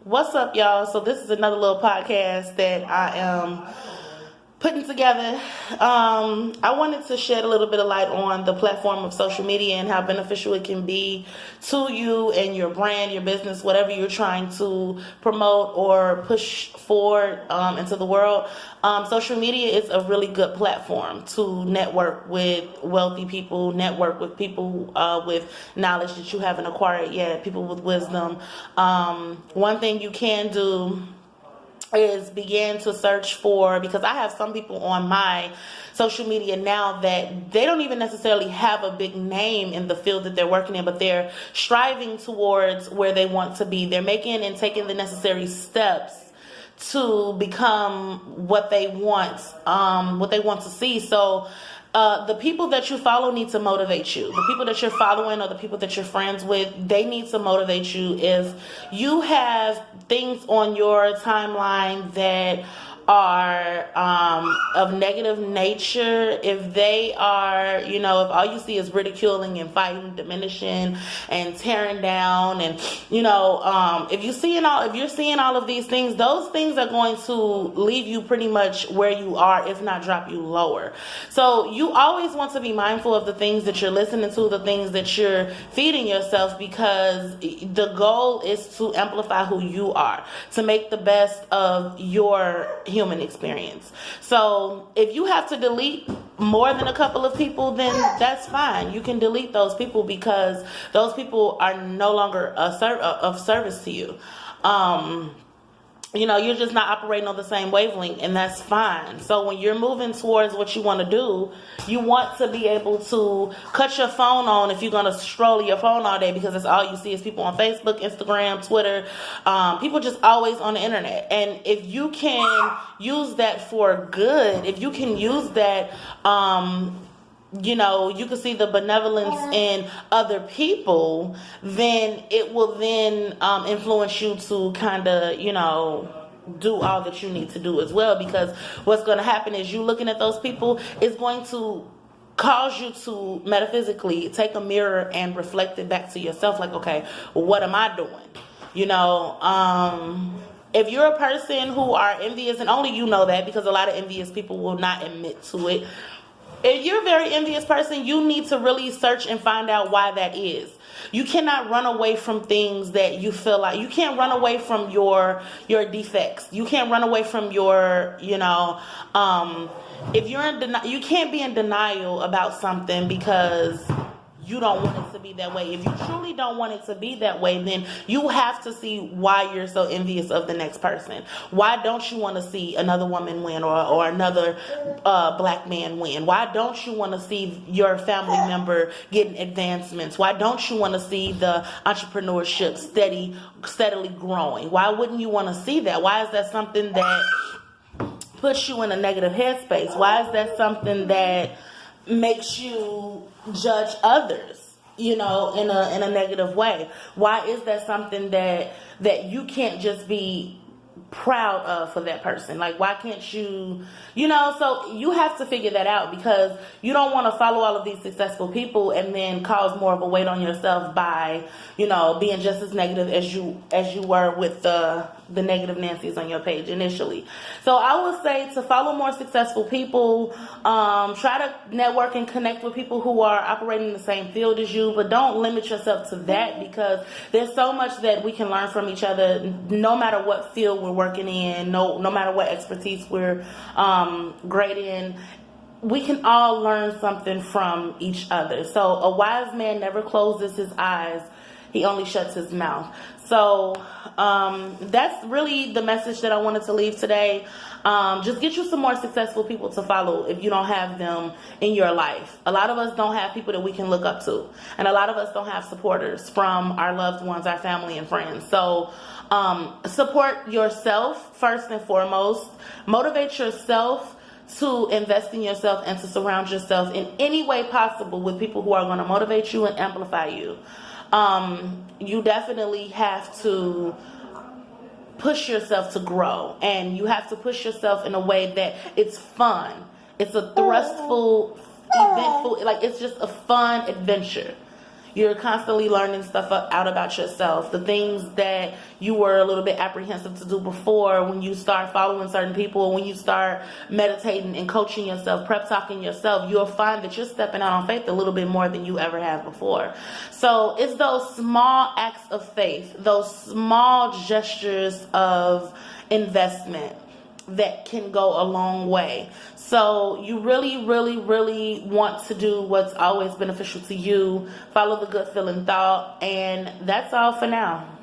What's up, y'all? So this is another little podcast that I am putting together. I wanted to shed a little bit of light on the platform of social media and how beneficial it can be to you and your brand, your business, whatever you're trying to promote or push forward into the world. Social media is a really good platform to network with wealthy people, network with people with knowledge that you haven't acquired yet, people with wisdom. One thing you can do is begin to search for, because I have some people on my social media now that they don't even necessarily have a big name in the field that they're working in, but they're striving towards where they want to be. They're making and taking the necessary steps to become what they want to see. So the people that you follow need to motivate you. The people that you're following or the people that you're friends with, they need to motivate you. If you have things on your timeline that are of negative nature, if they are, if all you see is ridiculing and fighting, diminishing and tearing down, and if you're seeing all of these things, those things are going to leave you pretty much where you are, if not drop you lower. So you always want to be mindful of the things that you're listening to, the things that you're feeding yourself, because the goal is to amplify who you are, to make the best of your human experience. So if you have to delete more than a couple of people, then that's fine. You can delete those people because those people are no longer of service to you. You're just not operating on the same wavelength, and that's fine. So when you're moving towards what you want to do, you want to be able to cut your phone on if you're going to stroll your phone all day, because that's all you see is people on Facebook, Instagram, Twitter, people just always on the internet. And if you can use that for good, if you can use that, you can see the benevolence in other people, then it will then influence you to kind of, do all that you need to do as well. Because what's going to happen is you looking at those people is going to cause you to metaphysically take a mirror and reflect it back to yourself. Like, okay, what am I doing? If you're a person who are envious, and only you know that, because a lot of envious people will not admit to it. If you're a very envious person, you need to really search and find out why that is. You cannot run away from things that you feel like. You can't run away from your defects. You can't run away from your, if you're in denial, you can't be in denial about something because you don't want it to be that way. If you truly don't want it to be that way, then you have to see why you're so envious of the next person. Why don't you want to see another woman win or another black man win? Why don't you want to see your family member getting advancements? Why don't you want to see the entrepreneurship steadily growing? Why wouldn't you want to see that? Why is that something that puts you in a negative headspace? Why is that something that makes you judge others, in a negative way? Why is that something that you can't just be proud of for that person? Like, why can't you, so you have to figure that out, because you don't want to follow all of these successful people and then cause more of a weight on yourself by, being just as negative as you were with the negative Nancy's on your page initially. So I would say to follow more successful people, try to network and connect with people who are operating in the same field as you, but don't limit yourself to that, because there's so much that we can learn from each other, no matter what field we're working in, no matter what expertise we're great in. We can all learn something from each other. So a wise man never closes his eyes, he only shuts his mouth. So that's really the message that I wanted to leave today. Just get you some more successful people to follow if you don't have them in your life. A lot of us don't have people that we can look up to. And a lot of us don't have supporters from our loved ones, our family and friends. So support yourself first and foremost. Motivate yourself to invest in yourself and to surround yourself in any way possible with people who are going to motivate you and amplify you. You definitely have to push yourself to grow, and you have to push yourself in a way that it's fun. It's a thrustful, eventful, like it's just a fun adventure. You're constantly learning stuff out about yourself. The things that you were a little bit apprehensive to do before, when you start following certain people, when you start meditating and coaching yourself, prep talking yourself, you'll find that you're stepping out on faith a little bit more than you ever have before. So it's those small acts of faith, those small gestures of investment that can go a long way. So you really, really, really want to do what's always beneficial to you. Follow the gut feeling thought. And that's all for now.